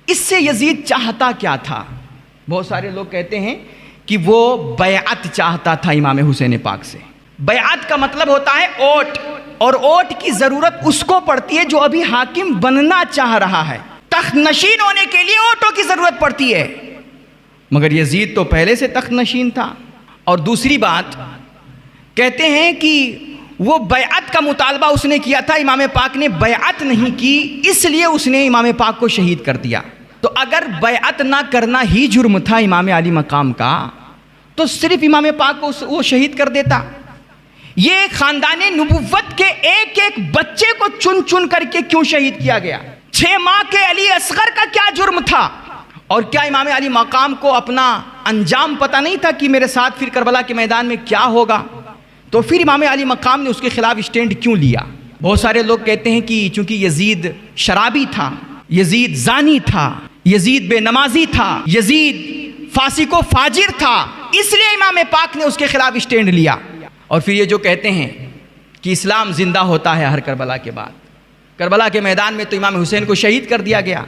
اس سے یزید چاہتا کیا تھا؟ بہت سارے لوگ کہتے ہیں کہ وہ بیعت چاہتا تھا امام حسین پاک سے۔ بیعت کا مطلب ہوتا ہے اوٹ، اور اوٹ کی ضرورت اس کو پڑتی ہے جو ابھی حاکم بننا چاہ رہا ہے۔ تخت نشین ہونے کے لیے اوٹوں کی ضرورت پڑتی ہے، مگر یزید تو پہلے سے تخت نشین تھا۔ اور دوسری بات کہتے ہیں کہ وہ بیعت کا مطالبہ اس نے کیا تھا، امام پاک نے بیعت نہیں کی، اس لیے اس نے امام پاک کو شہید کر دیا۔ تو اگر بیعت نہ کرنا ہی جرم تھا امام علی مقام کا، تو صرف امام پاک کو وہ شہید کر دیتا۔ یہ خاندان نبوت کے ایک ایک بچے کو چن چن کر کے کیوں شہید کیا گیا؟ 6 ماہ کے علی اصغر کا کیا جرم تھا؟ اور کیا امام علی مقام کو اپنا انجام پتہ نہیں تھا کہ میرے ساتھ پھر کربلا کے میدان میں کیا ہوگا؟ تو پھر امام علی مقام نے اس کے خلاف اسٹینڈ کیوں لیا؟ بہت سارے لوگ کہتے ہیں کہ چونکہ یزید شرابی تھا، یزید زانی تھا، یزید بے نمازی تھا، یزید فاسق و فاجر تھا، اس لیے امام پاک نے اس کے خلاف اسٹینڈ لیا۔ اور پھر یہ جو کہتے ہیں کہ اسلام زندہ ہوتا ہے ہر کربلا کے بعد، کربلا کے میدان میں تو امام حسین کو شہید کر دیا گیا،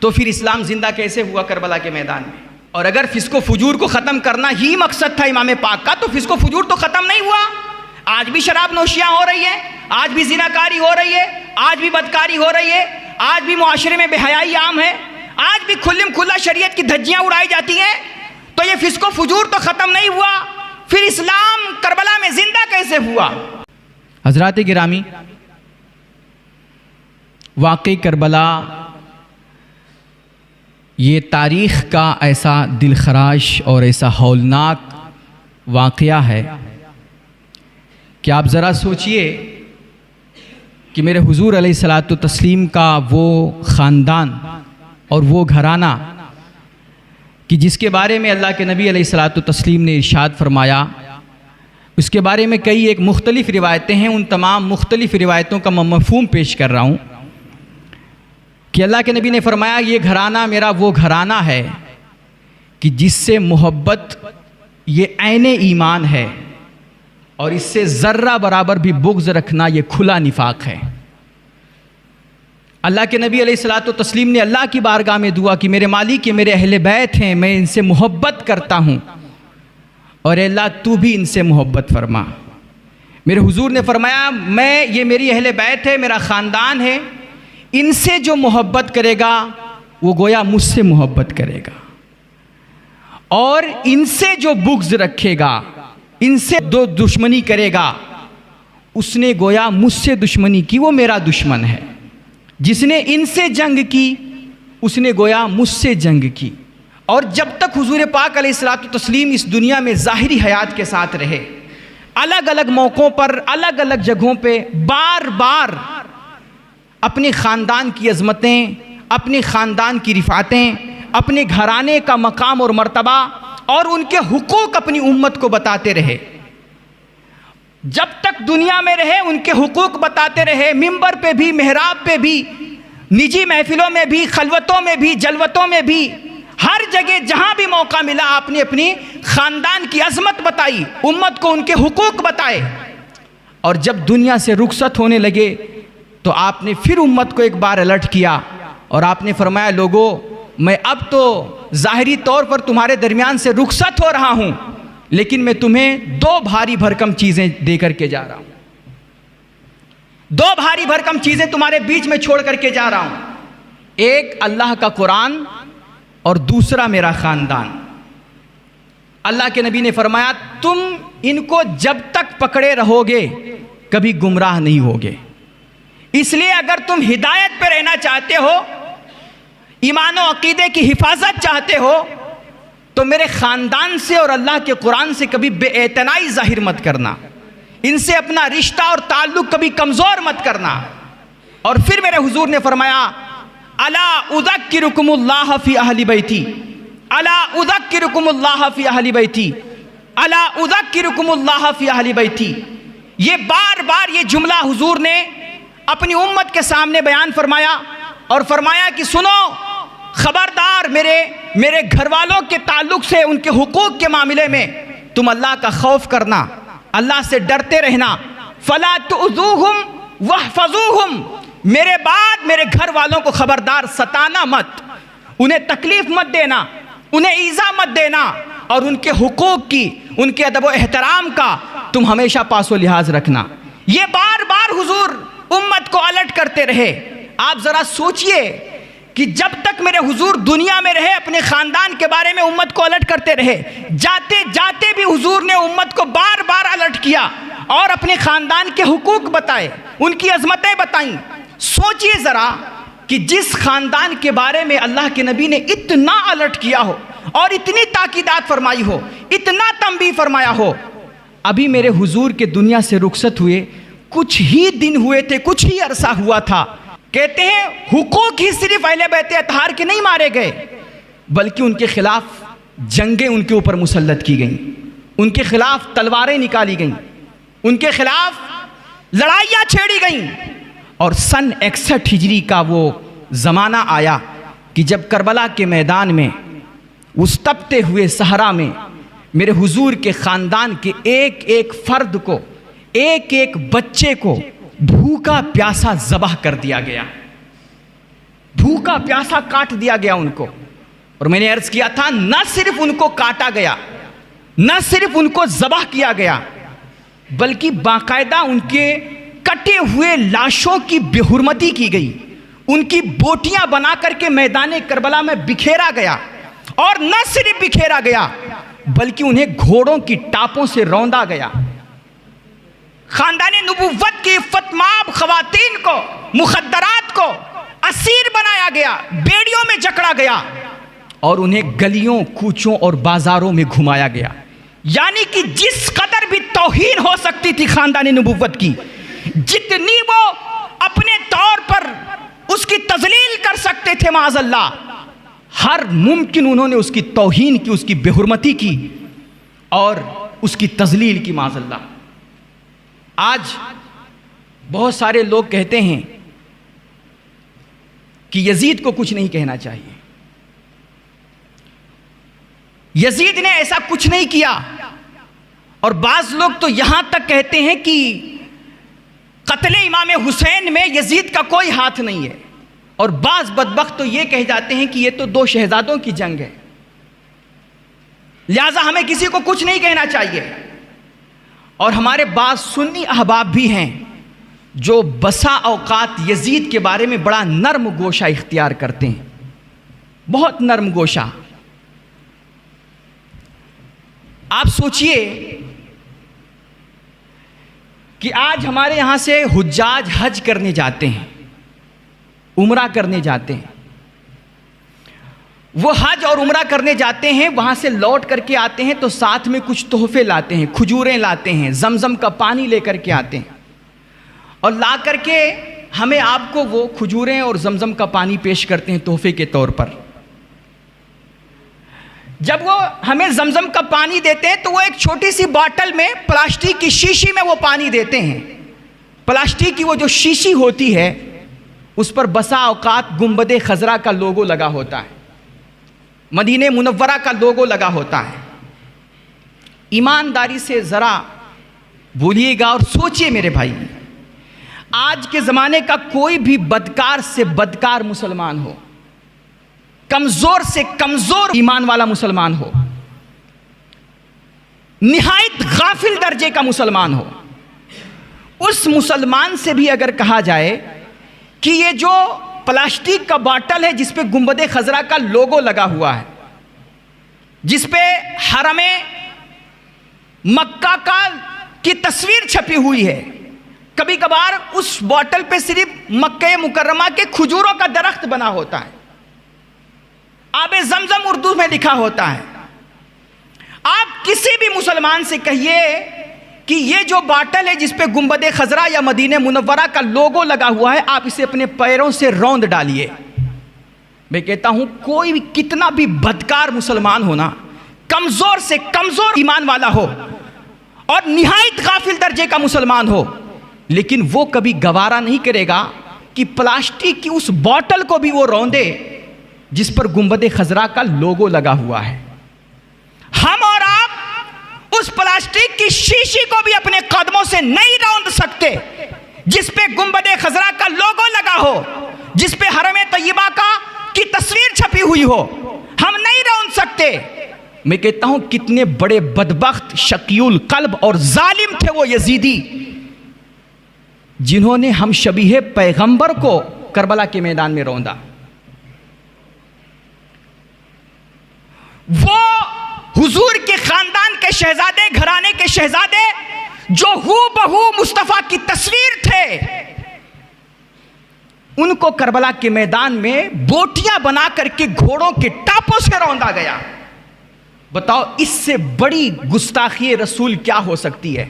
تو پھر اسلام زندہ کیسے ہوا کربلا کے میدان میں؟ اور اگر فسق و فجور کو ختم کرنا ہی مقصد تھا امام پاک کا، تو فسق و فجور تو ختم نہیں ہوا۔ آج بھی شراب نوشیاں ہو رہی ہے، آج بھی زناکاری ہو رہی ہے، آج بھی بدکاری ہو رہی ہے، آج بھی معاشرے میں بے حیائی عام ہے، آج بھی کھلم کھلا شریعت کی دھجیاں اڑائی جاتی ہیں۔ تو یہ فسق و فجور تو ختم نہیں ہوا، پھر اسلام کربلا میں زندہ کیسے ہوا؟ حضرات گرامی، واقعی کربلا یہ تاریخ کا ایسا دلخراش اور ایسا ہولناک واقعہ ہے کہ آپ ذرا سوچئے کہ میرے حضور علیہ الصلاۃ والتسلیم کا وہ خاندان اور وہ گھرانہ کہ جس کے بارے میں اللہ کے نبی علیہ الصلاۃ والتسلیم نے ارشاد فرمایا، اس کے بارے میں کئی ایک مختلف روایتیں ہیں، ان تمام مختلف روایتوں کا میں مفہوم پیش کر رہا ہوں کہ اللہ کے نبی نے فرمایا یہ گھرانہ میرا وہ گھرانہ ہے کہ جس سے محبت یہ عین ایمان ہے، اور اس سے ذرہ برابر بھی بغض رکھنا یہ کھلا نفاق ہے۔ اللہ کے نبی علیہ الصلاۃ والتسلیم نے اللہ کی بارگاہ میں دعا کہ میرے مالک یہ میرے اہل بیت ہیں، میں ان سے محبت کرتا ہوں، اور اے اللہ تو بھی ان سے محبت فرما۔ میرے حضور نے فرمایا یہ میری اہل بیت ہے، میرا خاندان ہے، ان سے جو محبت کرے گا وہ گویا مجھ سے محبت کرے گا، اور ان سے جو بغض رکھے گا، ان سے دشمنی کرے گا، اس نے گویا مجھ سے دشمنی کی، وہ میرا دشمن ہے۔ جس نے ان سے جنگ کی اس نے گویا مجھ سے جنگ کی۔ اور جب تک حضور پاک علیہ الصلوۃ والتسلیم اس دنیا میں ظاہری حیات کے ساتھ رہے، الگ الگ موقعوں پر الگ الگ جگہوں پہ بار بار اپنے خاندان کی عظمتیں، اپنے خاندان کی رفعتیں، اپنے گھرانے کا مقام اور مرتبہ اور ان کے حقوق اپنی امت کو بتاتے رہے۔ جب تک دنیا میں رہے ان کے حقوق بتاتے رہے، منبر پہ بھی، محراب پہ بھی، نجی محفلوں میں بھی، خلوتوں میں بھی، جلوتوں میں بھی، ہر جگہ جہاں بھی موقع ملا آپ نے اپنی خاندان کی عظمت بتائی، امت کو ان کے حقوق بتائے۔ اور جب دنیا سے رخصت ہونے لگے تو آپ نے پھر امت کو ایک بار الرٹ کیا، اور آپ نے فرمایا لوگوں میں اب تو ظاہری طور پر تمہارے درمیان سے رخصت ہو رہا ہوں، لیکن میں تمہیں 2 بھاری بھرکم چیزیں دے کر کے جا رہا ہوں، 2 بھاری بھرکم چیزیں تمہارے بیچ میں چھوڑ کر کے جا رہا ہوں، ایک اللہ کا قرآن اور دوسرا میرا خاندان۔ اللہ کے نبی نے فرمایا تم ان کو جب تک پکڑے رہو گے کبھی گمراہ نہیں ہوگے، اس لیے اگر تم ہدایت پہ رہنا چاہتے ہو، ایمان و عقیدے کی حفاظت چاہتے ہو، تو میرے خاندان سے اور اللہ کے قرآن سے کبھی بے اعتنائی ظاہر مت کرنا، ان سے اپنا رشتہ اور تعلق کبھی کمزور مت کرنا۔ اور پھر میرے حضور نے فرمایا الا اذکرکم اللہ فی اہل بیتی، الا اذکرکم اللہ فی اہل بیتی، الا اذکرکم اللہ فی اہل بیتی۔ یہ بار بار یہ جملہ حضور نے اپنی امت کے سامنے بیان فرمایا، اور فرمایا کہ سنو خبردار میرے گھر والوں کے تعلق سے، ان کے حقوق کے معاملے میں تم اللہ کا خوف کرنا، اللہ سے ڈرتے رہنا، فلا تؤذوہم واحفظوہم، میرے بعد میرے گھر والوں کو خبردار ستانا مت، انہیں تکلیف مت دینا، انہیں ایذا مت دینا، اور ان کے حقوق کی، ان کے ادب و احترام کا تم ہمیشہ پاس و لحاظ رکھنا۔ یہ بار بار حضور امت کو الرٹ کرتے رہے۔ آپ ذرا سوچئے کہ جب تک میرے حضور دنیا میں رہے اپنے خاندان کے بارے میں امت کو الرٹ کرتے رہے، جاتے جاتے بھی حضور نے امت کو بار بار الرٹ کیا اور اپنے خاندان کے حقوق بتائے، ان کی عظمتیں بتائیں۔ سوچئے ذرا کہ جس خاندان کے بارے میں اللہ کے نبی نے اتنا الرٹ کیا ہو اور اتنی تاکیدات فرمائی ہو، اتنا تنبیہ فرمایا ہو، ابھی میرے حضور کے دنیا سے رخصت ہوئے کچھ ہی دن ہوئے تھے، کچھ ہی عرصہ ہوا تھا، کہتے ہیں حقوق ہی صرف اہل بیت اطہار کے نہیں مارے گئے، بلکہ ان کے خلاف جنگیں ان کے اوپر مسلط کی گئیں، ان کے خلاف تلواریں نکالی گئیں، ان کے خلاف لڑائیاں چھیڑی گئیں۔ اور سن 61 ہجری کا وہ زمانہ آیا کہ جب کربلا کے میدان میں اس تپتے ہوئے صحرا میں میرے حضور کے خاندان کے ایک ایک فرد کو، ایک ایک بچے کو بھوکا پیاسا ذبح کر دیا گیا، بھوکا پیاسا کاٹ دیا گیا ان کو۔ اور میں نے عرض کیا تھا، نہ صرف ان کو کاٹا گیا، نہ صرف ان کو ذبح کیا گیا، بلکہ باقاعدہ ان کے کٹے ہوئے لاشوں کی بے حرمتی کی گئی، ان کی بوٹیاں بنا کر کے میدان کربلا میں بکھیرا گیا، اور نہ صرف بکھیرا گیا بلکہ انہیں گھوڑوں کی ٹاپوں سے روندا گیا۔ خاندان نبوت کی فتماب خواتین کو، مخدرات کو اسیر بنایا گیا، بیڑیوں میں جکڑا گیا، اور انہیں گلیوں، کوچوں اور بازاروں میں گھمایا گیا۔ یعنی کہ جس قدر بھی توہین ہو سکتی تھی خاندان نبوت کی، جتنی وہ اپنے طور پر اس کی تذلیل کر سکتے تھے معاذ اللہ، ہر ممکن انہوں نے اس کی توہین کی، اس کی بے حرمتی کی اور اس کی تذلیل کی معاذ اللہ۔ آج بہت سارے لوگ کہتے ہیں کہ یزید کو کچھ نہیں کہنا چاہیے، یزید نے ایسا کچھ نہیں کیا، اور بعض لوگ تو یہاں تک کہتے ہیں کہ قتل امام حسین میں یزید کا کوئی ہاتھ نہیں ہے، اور بعض بدبخت تو یہ کہہ جاتے ہیں کہ یہ تو دو شہزادوں کی جنگ ہے، لہٰذا ہمیں کسی کو کچھ نہیں کہنا چاہیے۔ اور ہمارے بعض سنی احباب بھی ہیں جو بسا اوقات یزید کے بارے میں بڑا نرم گوشہ اختیار کرتے ہیں، بہت نرم گوشہ۔ آپ سوچئے کہ آج ہمارے یہاں سے حجاج حج کرنے جاتے ہیں، عمرہ کرنے جاتے ہیں، وہ حج اور عمرہ کرنے جاتے ہیں، وہاں سے لوٹ کر کے آتے ہیں تو ساتھ میں کچھ تحفے لاتے ہیں، کھجوریں لاتے ہیں، زمزم کا پانی لے کر کے آتے ہیں، اور لا کر کے ہمیں آپ کو وہ کھجوریں اور زمزم کا پانی پیش کرتے ہیں تحفے کے طور پر۔ جب وہ ہمیں زمزم کا پانی دیتے ہیں تو وہ ایک چھوٹی سی باٹل میں، پلاسٹک کی شیشی میں وہ پانی دیتے ہیں۔ پلاسٹک کی وہ جو شیشی ہوتی ہے اس پر بسا اوقات گنبد خضرا کا لوگو لگا ہوتا ہے، مدینہ منورہ کا لوگو لگا ہوتا ہے۔ ایمانداری سے ذرا بولیے گا اور سوچئے میرے بھائی، آج کے زمانے کا کوئی بھی بدکار سے بدکار مسلمان ہو، کمزور سے کمزور ایمان والا مسلمان ہو، نہایت غافل درجے کا مسلمان ہو، اس مسلمان سے بھی اگر کہا جائے کہ یہ جو پلاسٹک کا باٹل ہے جس پہ گنبد خضرا کا لوگو لگا ہوا ہے، جس پہ حرم مکہ کی تصویر چھپی ہوئی ہے، کبھی کبھار اس باٹل پہ صرف مکہ مکرمہ کے کھجوروں کا درخت بنا ہوتا ہے، آب زمزم اردو میں لکھا ہوتا ہے۔ آپ کسی بھی مسلمان سے کہیے کہ یہ جو باٹل ہے جس پہ گنبد خضرا یا مدینہ منورہ کا لوگو لگا ہوا ہے، آپ اسے اپنے پیروں سے روند ڈالیے، میں کہتا ہوں کوئی بھی کتنا بھی بدکار مسلمان ہونا، کمزور سے کمزور ایمان والا ہو اور نہایت غافل درجے کا مسلمان ہو، لیکن وہ کبھی گوارا نہیں کرے گا کہ پلاسٹک کی اس باٹل کو بھی وہ روندے جس پر گنبد خضرا کا لوگو لگا ہوا ہے۔ ہم اور آپ اس پلاسٹک کی شیشی کو بھی اپنے قدموں سے نہیں روند سکتے جس پہ گنبد خضرا کا لوگو لگا ہو، جس پہ حرم طیبہ کی تصویر چھپی ہوئی ہو، ہم نہیں رون سکتے۔ میں کہتا ہوں کتنے بڑے بدبخت، شقی القلب اور ظالم تھے وہ یزیدی، جنہوں نے ہم شبیہ پیغمبر کو کربلا کے میدان میں روندا۔ وہ حضور کے خاندان کے شہزادے، گھرانے کے شہزادے جو ہو بہو مصطفیٰ کی تصویر تھے، ان کو کربلا کے میدان میں بوٹیاں بنا کر کے گھوڑوں کے ٹاپوں سے روندا گیا۔ بتاؤ اس سے بڑی گستاخی رسول کیا ہو سکتی ہے؟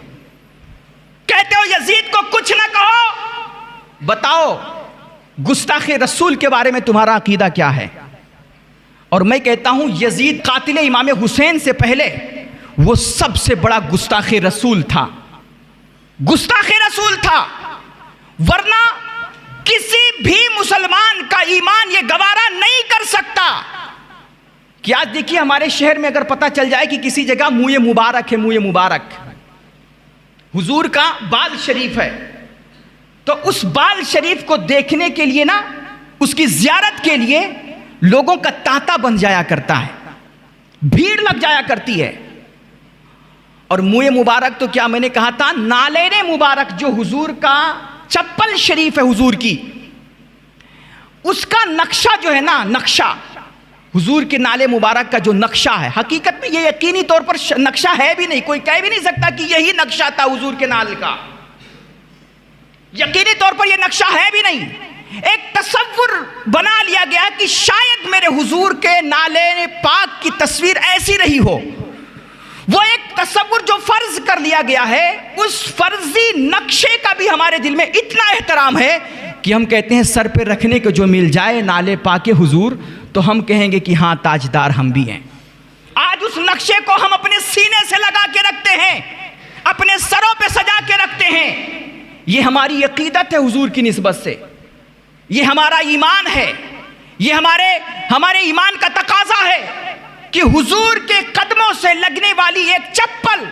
کہتے ہو یزید کو کچھ نہ کہو، بتاؤ گستاخ رسول کے بارے میں تمہارا عقیدہ کیا ہے؟ اور میں کہتا ہوں یزید قاتل امام حسین سے پہلے وہ سب سے بڑا گستاخ رسول تھا، گستاخ رسول تھا، ورنہ کسی بھی مسلمان کا ایمان یہ گوارا نہیں کر سکتا کہ آج دیکھیے ہمارے شہر میں اگر پتہ چل جائے کہ کسی جگہ منہ مبارک ہے، منہ مبارک حضور کا بال شریف ہے، تو اس بال شریف کو دیکھنے کے لیے نا، اس کی زیارت کے لیے لوگوں کا تانتا بن جایا کرتا ہے، بھیڑ لگ جایا کرتی ہے۔ اور منہ مبارک تو کیا میں نے کہا تھا، نالین مبارک جو حضور کا چپل شریف ہے حضور کی، اس کا نقشہ جو ہے نا، نقشہ حضور کے نالے مبارک کا جو نقشہ ہے، حقیقت میں یہ یقینی طور پر نقشہ ہے بھی نہیں، کوئی کہہ بھی نہیں سکتا کہ یہی نقشہ تھا حضور کے نال کا، یقینی طور پر یہ نقشہ ہے بھی نہیں۔ ایک تصور بنا لیا گیا کہ شاید میرے حضور کے نالے پاک کی تصویر ایسی رہی ہو، وہ ایک تصور جو فرض کر لیا گیا ہے، اس فرضی نقشے کا بھی ہمارے دل میں اتنا احترام ہے کہ ہم کہتے ہیں سر پہ رکھنے کو جو مل جائے نالے پاک حضور تو ہم کہیں گے کہ ہاں تاجدار ہم بھی ہیں۔ آج اس نقشے کو ہم اپنے سینے سے لگا کے رکھتے ہیں، اپنے سروں پہ سجا کے رکھتے ہیں۔ یہ ہماری عقیدت ہے حضور کی نسبت سے، یہ ہمارا ایمان ہے، یہ ہمارے ایمان کا تقاضا ہے کہ حضور کے قدموں سے لگنے والی ایک چپل،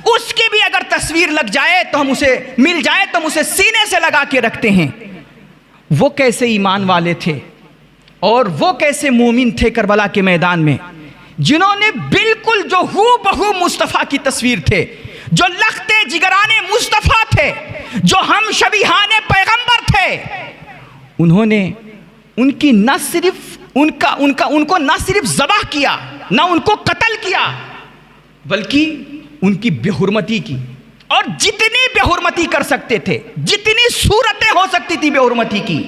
اس کی بھی اگر تصویر لگ جائے تو ہم اسے مل جائے تو ہم اسے سینے سے لگا کے رکھتے ہیں۔ وہ کیسے ایمان والے تھے اور وہ کیسے مومن تھے کربلا کے میدان میں، جنہوں نے بالکل جو ہو بہو مصطفیٰ کی تصویر تھے، جو لخت جگران مصطفیٰ تھے، جو ہم شبیہان پیغمبر تھے، انہوں نے ان کی نہ صرف ان کو نہ صرف ذبح کیا، نہ ان کو قتل کیا، بلکہ ان کی بے حرمتی کی، اور جتنی بے حرمتی کر سکتے تھے، جتنی صورتیں ہو سکتی تھی بے حرمتی کی،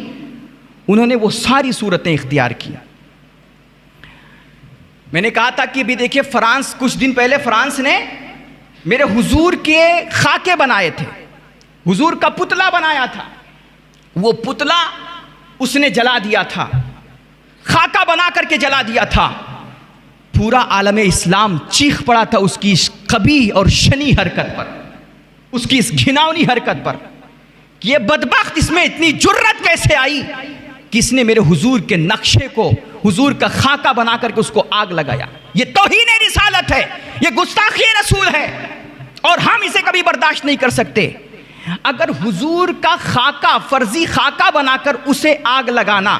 انہوں نے وہ ساری صورتیں اختیار کی۔ میں نے کہا تھا کہ ابھی دیکھیے فرانس، کچھ دن پہلے فرانس نے میرے حضور کے خاکے بنائے تھے، حضور کا پتلا بنایا تھا، وہ پتلا اس نے جلا دیا تھا، خاکہ بنا کر کے جلا دیا تھا۔ پورا عالم اسلام چیخ پڑا تھا اس کی اس قبیح اور شنی حرکت پر، اس کی اس گھناؤنی حرکت پر، کہ یہ بدبخت اس میں اتنی جرت کیسے آئی کہ اس نے میرے حضور کے نقشے کو، حضور کا خاکہ بنا کر کے اس کو آگ لگایا۔ یہ توہین رسالت ہے، یہ گستاخی رسول ہے، اور ہم اسے کبھی برداشت نہیں کر سکتے۔ اگر حضور کا خاکہ، فرضی خاکہ بنا کر اسے آگ لگانا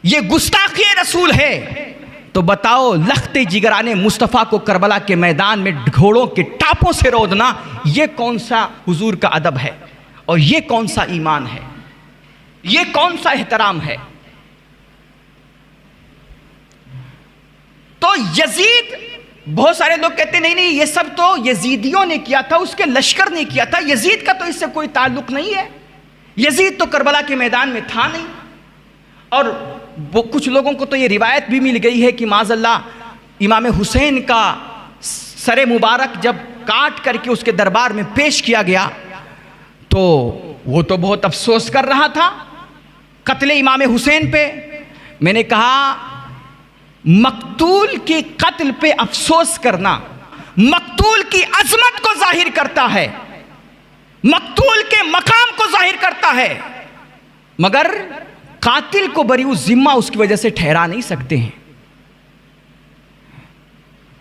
یہ گستاخی رسول ہے، تو بتاؤ لخت جگران مصطفیٰ کو کربلا کے میدان میں گھوڑوں کے ٹاپوں سے رودنا یہ کون سا حضور کا ادب ہے، اور یہ کون سا ایمان ہے، یہ کون سا احترام ہے؟ تو یزید، بہت سارے لوگ کہتے نہیں یہ سب تو یزیدیوں نے کیا تھا، اس کے لشکر نے کیا تھا، یزید کا تو اس سے کوئی تعلق نہیں ہے، یزید تو کربلا کے میدان میں تھا نہیں۔ اور وہ کچھ لوگوں کو تو یہ روایت بھی مل گئی ہے کہ معاذ اللہ امام حسین کا سر مبارک جب کاٹ کر کے اس کے دربار میں پیش کیا گیا تو وہ تو بہت افسوس کر رہا تھا قتل امام حسین پہ۔ میں نے کہا مقتول کے قتل پہ افسوس کرنا مقتول کی عظمت کو ظاہر کرتا ہے، مقتول کے مقام کو ظاہر کرتا ہے، مگر قاتل کو بری ذمہ اس کی وجہ سے ٹھہرا نہیں سکتے ہیں۔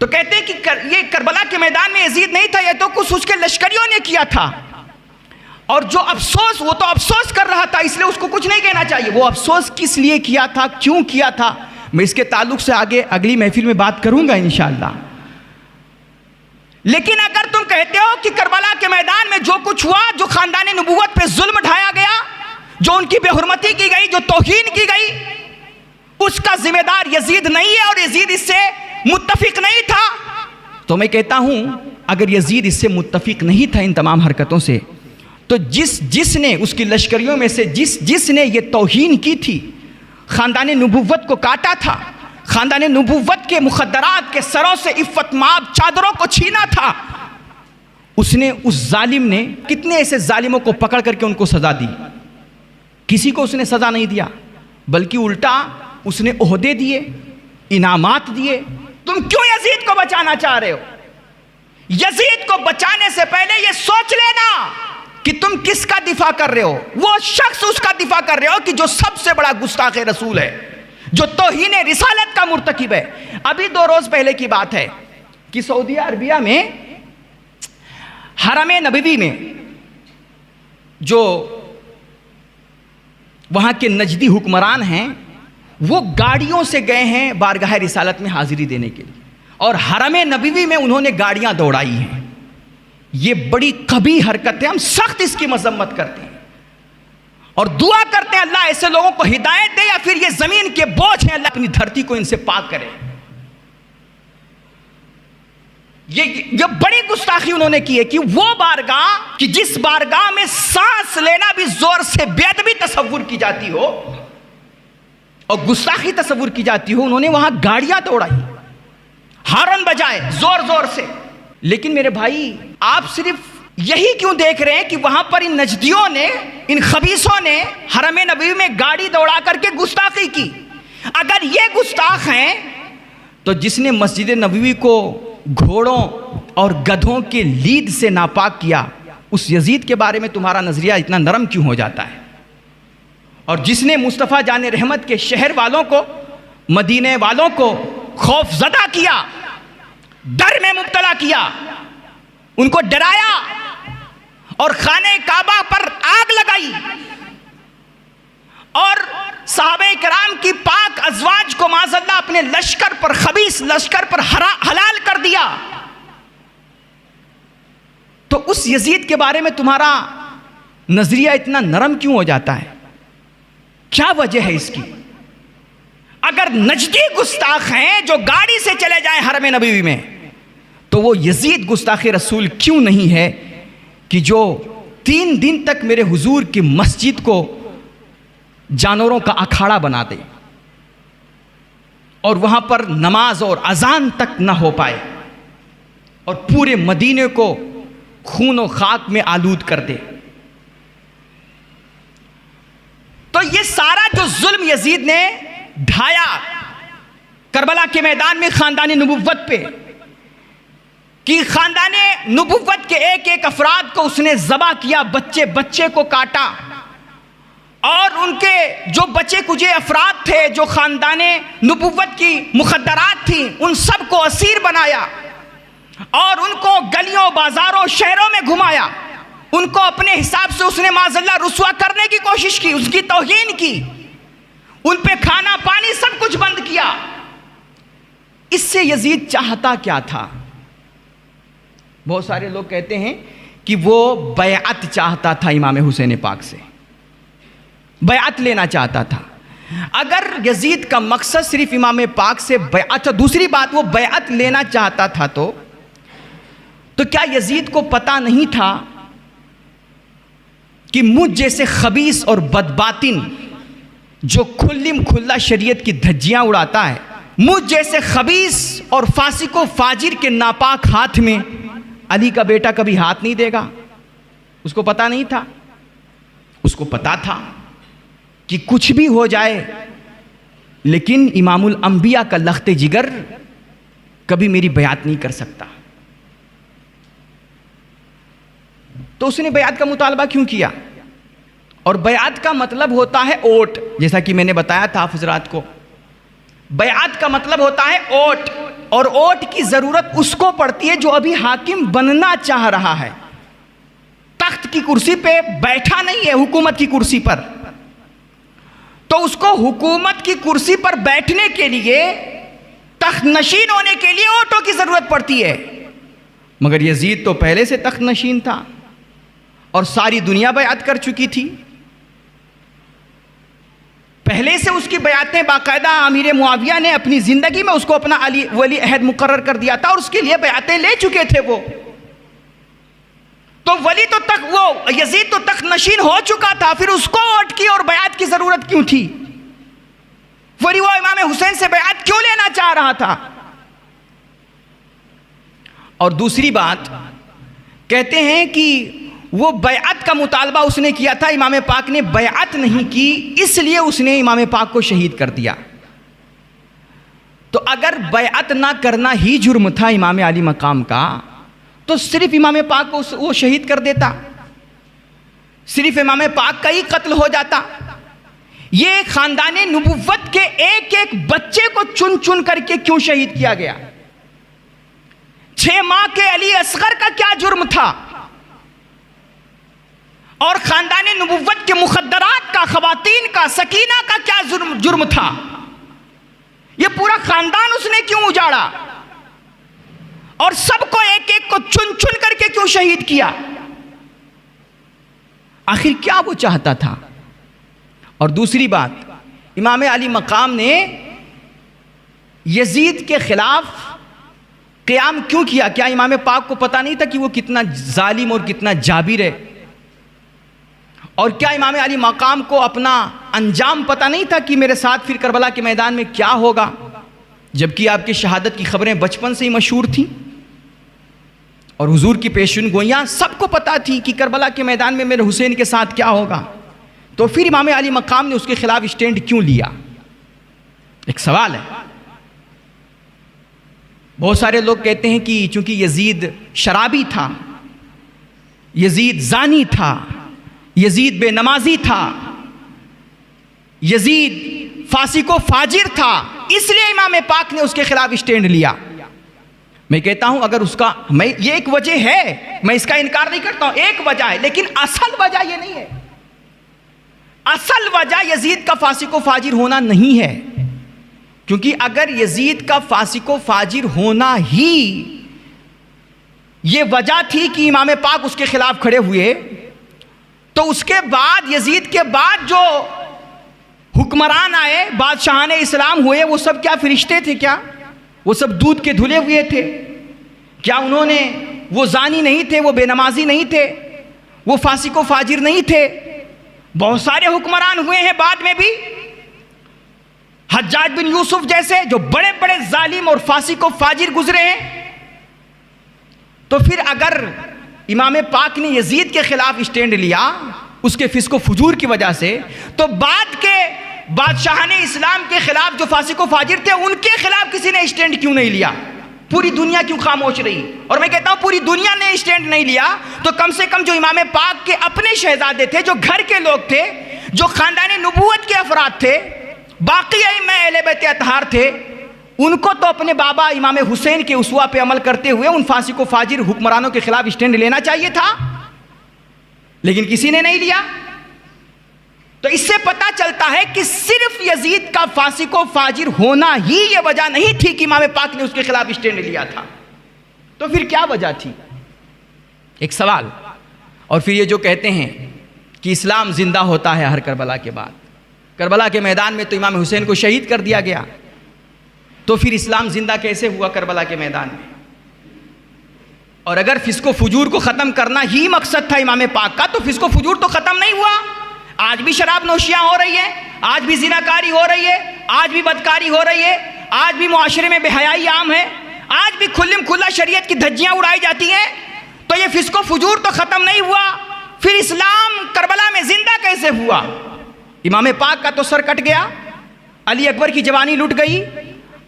تو کہتے ہیں کہ یہ کربلا کے میدان میں یزید نہیں تھا، یہ تو کچھ اس کے لشکریوں نے کیا تھا۔ اور جو افسوس، وہ تو افسوس کر رہا تھا، اس لیے اس کو کچھ نہیں کہنا چاہیے. وہ افسوس کس لیے کیا تھا، کیوں کیا تھا، میں اس کے تعلق سے آگے اگلی محفل میں بات کروں گا انشاءاللہ. لیکن اگر تم کہتے ہو کہ کربلا کے میدان میں جو کچھ ہوا، جو خاندان نبوت پہ ظلم ڈھایا گیا، جو ان کی بے حرمتی کی گئی، جو توہین کی گئی، اس کا ذمہ دار یزید نہیں ہے اور یزید اس سے متفق نہیں تھا، تو میں کہتا ہوں اگر یزید اس سے متفق نہیں تھا ان تمام حرکتوں سے، تو جس نے اس کی لشکریوں میں سے جس نے یہ توہین کی تھی، خاندان نبوت کو کاٹا تھا، خاندان نبوت کے مخدرات کے سروں سے عفت مآب چادروں کو چھینا تھا، اس ظالم نے کتنے ایسے ظالموں کو پکڑ کر کے ان کو سزا دی. کسی کو اس نے سزا نہیں دیا، بلکہ الٹا اس نے عہدے دیے، انعامات دیے. تم کیوں یزید کو بچانا چاہ رہے ہو؟ یزید کو بچانے سے پہلے یہ سوچ لینا کہ تم کس کا دفاع کر رہے ہو. وہ شخص اس کا دفاع کر رہے ہو کہ جو سب سے بڑا گستاخ رسول ہے، جو توہین رسالت کا مرتکب ہے. ابھی 2 روز پہلے کی بات ہے کہ سعودی عربیہ میں حرم نبوی میں جو وہاں کے نجدی حکمران ہیں، وہ گاڑیوں سے گئے ہیں بارگاہ رسالت میں حاضری دینے کے لیے، اور حرم نبوی میں انہوں نے گاڑیاں دوڑائی ہیں. یہ بڑی قبیح حرکت ہے، ہم سخت اس کی مذمت کرتے ہیں اور دعا کرتے ہیں اللہ ایسے لوگوں کو ہدایت دے، یا پھر یہ زمین کے بوجھ ہیں، اللہ اپنی دھرتی کو ان سے پاک کرے. یہ بڑی گستاخی انہوں نے کی ہے کہ وہ بارگاہ کہ جس بارگاہ میں سانس لینا بھی زور سے بے ادبی تصور کی جاتی ہو اور گستاخی تصور کی جاتی ہو، انہوں نے وہاں گاڑیاں دوڑائی، ہارن بجائے زور زور سے. لیکن میرے بھائی، آپ صرف یہی کیوں دیکھ رہے ہیں کہ وہاں پر ان نجدیوں نے، ان خبیثوں نے حرم نبوی میں گاڑی دوڑا کر کے گستاخی کی؟ اگر یہ گستاخ ہیں تو جس نے مسجد نبوی کو گھوڑوں اور گدھوں کے لید سے ناپاک کیا، اس یزید کے بارے میں تمہارا نظریہ اتنا نرم کیوں ہو جاتا ہے؟ اور جس نے مصطفیٰ جان رحمت کے شہر والوں کو، مدینے والوں کو خوف زدہ کیا، ڈر میں مبتلا کیا، ان کو ڈرایا اور خانہ کعبہ پر آگ لگائی اور صحابہ کرام کی پاک ازواج کو معاذ اللہ اپنے لشکر پر، خبیث لشکر پر حلال کر دیا، تو اس یزید کے بارے میں تمہارا نظریہ اتنا نرم کیوں ہو جاتا ہے؟ کیا وجہ ہے اس کی؟ اگر نجدی گستاخ ہیں جو گاڑی سے چلے جائیں حرم نبوی میں، تو وہ یزید گستاخ رسول کیوں نہیں ہے کہ جو 3 دن تک میرے حضور کی مسجد کو جانوروں کا اکھاڑا بنا دے اور وہاں پر نماز اور اذان تک نہ ہو پائے اور پورے مدینے کو خون و خاک میں آلود کر دے؟ تو یہ سارا جو ظلم یزید نے ڈھایا کربلا کے میدان میں خاندان نبوت پہ، کہ خاندان نبوت کے ایک ایک افراد کو اس نے ذبح کیا، بچے بچے کو کاٹا، اور ان کے جو بچے کچے افراد تھے جو خاندان نبوت کی مخدرات تھیں، ان سب کو اسیر بنایا اور ان کو گلیوں بازاروں شہروں میں گھمایا، ان کو اپنے حساب سے اس نے معاذ اللہ رسوا کرنے کی کوشش کی، اس کی توہین کی، ان پہ کھانا پانی سب کچھ بند کیا. اس سے یزید چاہتا کیا تھا؟ بہت سارے لوگ کہتے ہیں کہ وہ بیعت چاہتا تھا امام حسین پاک سے، بیعت لینا چاہتا تھا. اگر یزید کا مقصد صرف امام پاک سے بیعت، دوسری بات وہ بیعت لینا چاہتا تھا تو کیا یزید کو پتا نہیں تھا کہ مجھ جیسے خبیث اور بدباطن جو کھلم کھلا شریعت کی دھجیاں اڑاتا ہے، مجھ جیسے خبیث اور فاسق و فاجر کے ناپاک ہاتھ میں علی کا بیٹا کبھی ہاتھ نہیں دے گا؟ اس کو پتا نہیں تھا؟ اس کو پتا تھا کہ کچھ بھی ہو جائے لیکن امام الانبیاء کا لخت جگر کبھی میری بیعت نہیں کر سکتا. تو اس نے بیعت کا مطالبہ کیوں کیا؟ اور بیعت کا مطلب ہوتا ہے اوٹ، جیسا کہ میں نے بتایا تھا آپ حضرات کو، بیعت کا مطلب ہوتا ہے اوٹ، اور اوٹ کی ضرورت اس کو پڑتی ہے جو ابھی حاکم بننا چاہ رہا ہے. تخت کی کرسی پہ بیٹھا نہیں ہے، حکومت کی کرسی پر، تو اس کو حکومت کی کرسی پر بیٹھنے کے لیے، تخت نشین ہونے کے لیے اونٹوں کی ضرورت پڑتی ہے۔ مگر یزید تو پہلے سے تخت نشین تھا اور ساری دنیا بیعت کر چکی تھی، پہلے سے اس کی بیعتیں باقاعدہ امیر معاویہ نے اپنی زندگی میں اس کو اپنا ولی عہد مقرر کر دیا تھا اور اس کے لیے بیعتیں لے چکے تھے وہ، تو ولی تو وہ یزید تو تخت نشین ہو چکا تھا، پھر اس کو ووٹ کی اور بیعت کی ضرورت کیوں تھی؟ ولی وہ امام حسین سے بیعت کیوں لینا چاہ رہا تھا؟ اور دوسری بات کہتے ہیں کہ وہ بیعت کا مطالبہ اس نے کیا تھا، امام پاک نے بیعت نہیں کی، اس لیے اس نے امام پاک کو شہید کر دیا۔ تو اگر بیعت نہ کرنا ہی جرم تھا امام علی مقام کا، تو صرف امام پاک کو وہ شہید کر دیتا، صرف امام پاک کا ہی قتل ہو جاتا۔ یہ خاندان نبوت کے ایک ایک بچے کو چن چن کر کے کیوں شہید کیا گیا؟ 6 ماہ کے علی اصغر کا کیا جرم تھا؟ اور خاندان نبوت کے مخدرات کا، خواتین کا، سکینہ کا کیا جرم تھا؟ یہ پورا خاندان اس نے کیوں اجاڑا اور سب کو ایک ایک کو چن چن کر کے کیوں شہید کیا؟ آخر کیا وہ چاہتا تھا؟ اور دوسری بات، امام علی مقام نے یزید کے خلاف قیام کیوں کیا؟ کیا امام پاک کو پتا نہیں تھا کہ وہ کتنا ظالم اور کتنا جابر ہے؟ اور کیا امام علی مقام کو اپنا انجام پتا نہیں تھا کہ میرے ساتھ پھر کربلا کے میدان میں کیا ہوگا؟ جبکہ آپ کی شہادت کی خبریں بچپن سے ہی مشہور تھیں اور حضور کی پیشن گوئیاں سب کو پتا تھی کہ کربلا کے میدان میں میرے حسین کے ساتھ کیا ہوگا، تو پھر امام علی مقام نے اس کے خلاف اسٹینڈ کیوں لیا؟ ایک سوال ہے۔ بہت سارے لوگ کہتے ہیں کہ چونکہ یزید شرابی تھا، یزید زانی تھا، یزید بے نمازی تھا، یزید فاسق و فاجر تھا، اس لیے امام پاک نے اس کے خلاف اسٹینڈ لیا۔ میں کہتا ہوں اگر اس کا یہ ایک وجہ ہے، میں اس کا انکار نہیں کرتا ہوں، ایک وجہ ہے، لیکن اصل وجہ یہ نہیں ہے۔ اصل وجہ یزید کا فاسق و فاجر ہونا نہیں ہے، کیونکہ اگر یزید کا فاسق و فاجر ہونا ہی یہ وجہ تھی کہ امام پاک اس کے خلاف کھڑے ہوئے، تو اس کے بعد یزید کے بعد جو حکمران آئے، بادشاہان اسلام ہوئے، وہ سب کیا فرشتے تھے؟ کیا وہ سب دودھ کے دھلے ہوئے تھے؟ کیا انہوں نے وہ زانی نہیں تھے، وہ بے نمازی نہیں تھے، وہ فاسق و فاجر نہیں تھے؟ بہت سارے حکمران ہوئے ہیں بعد میں بھی، حجاج بن یوسف جیسے جو بڑے بڑے ظالم اور فاسق و فاجر گزرے ہیں۔ تو پھر اگر امام پاک نے یزید کے خلاف اسٹینڈ لیا اس کے فسق و فجور کی وجہ سے، تو بعد کے بادشاہان اسلام کے خلاف جو فاسق و فاجر تھے ان کے خلاف کسی نے اسٹینڈ کیوں نہیں لیا؟ پوری دنیا کیوں خاموش رہی؟ اور میں کہتا ہوں پوری دنیا نے اسٹینڈ نہیں لیا تو کم سے کم جو امام پاک کے اپنے شہزادے تھے، جو گھر کے لوگ تھے، جو خاندان نبوت کے افراد تھے، باقی ائمہ اہل بیت اطہار تھے، ان کو تو اپنے بابا امام حسین کے اسوہ پہ عمل کرتے ہوئے ان فاسق و فاجر حکمرانوں کے خلاف اسٹینڈ لینا چاہیے تھا، لیکن کسی نے نہیں لیا۔ تو اس سے پتہ چلتا ہے کہ صرف یزید کا فاسق و فاجر ہونا ہی یہ وجہ نہیں تھی کہ امام پاک نے اس کے خلاف اسٹینڈ لیا تھا، تو پھر کیا وجہ تھی؟ ایک سوال۔ اور پھر یہ جو کہتے ہیں کہ اسلام زندہ ہوتا ہے ہر کربلا کے بعد، کربلا کے میدان میں تو امام حسین کو شہید کر دیا گیا، تو پھر اسلام زندہ کیسے ہوا کربلا کے میدان میں؟ اور اگر فسق و فجور کو ختم کرنا ہی مقصد تھا امام پاک کا، تو فسق و فجور تو ختم نہیں ہوا۔ آج بھی شراب نوشیاں ہو رہی ہے، آج بھی زناکاری ہو رہی ہے، آج بھی بدکاری ہو رہی ہے، آج بھی معاشرے میں بے حیائی عام ہے، آج بھی کھلم کھلا شریعت کی دھجیاں اڑائی جاتی ہیں، تو یہ فسق و فجور تو ختم نہیں ہوا، پھر اسلام کربلا میں زندہ کیسے ہوا؟ امام پاک کا تو سر کٹ گیا، علی اکبر کی جوانی لٹ گئی،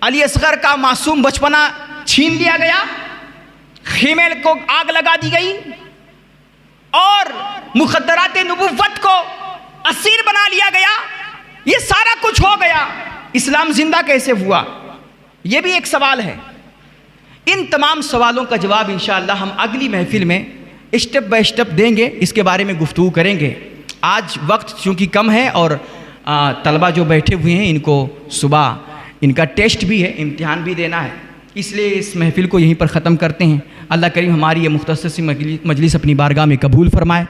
علی اصغر کا معصوم بچپنا چھین لیا گیا، خیمے کو آگ لگا دی گئی، اور مخدرات نبوت کو اسیر بنا لیا گیا، یہ سارا کچھ ہو گیا، اسلام زندہ کیسے ہوا؟ یہ بھی ایک سوال ہے۔ ان تمام سوالوں کا جواب انشاءاللہ ہم اگلی محفل میں اسٹیپ بائی اسٹیپ دیں گے، اس کے بارے میں گفتگو کریں گے۔ آج وقت چونکہ کم ہے اور طلبہ جو بیٹھے ہوئے ہیں ان کو صبح ان کا ٹیسٹ بھی ہے، امتحان بھی دینا ہے، اس لیے اس محفل کو یہیں پر ختم کرتے ہیں۔ اللہ کریم ہماری یہ مختصر سی مجلس اپنی بارگاہ میں قبول فرمائے۔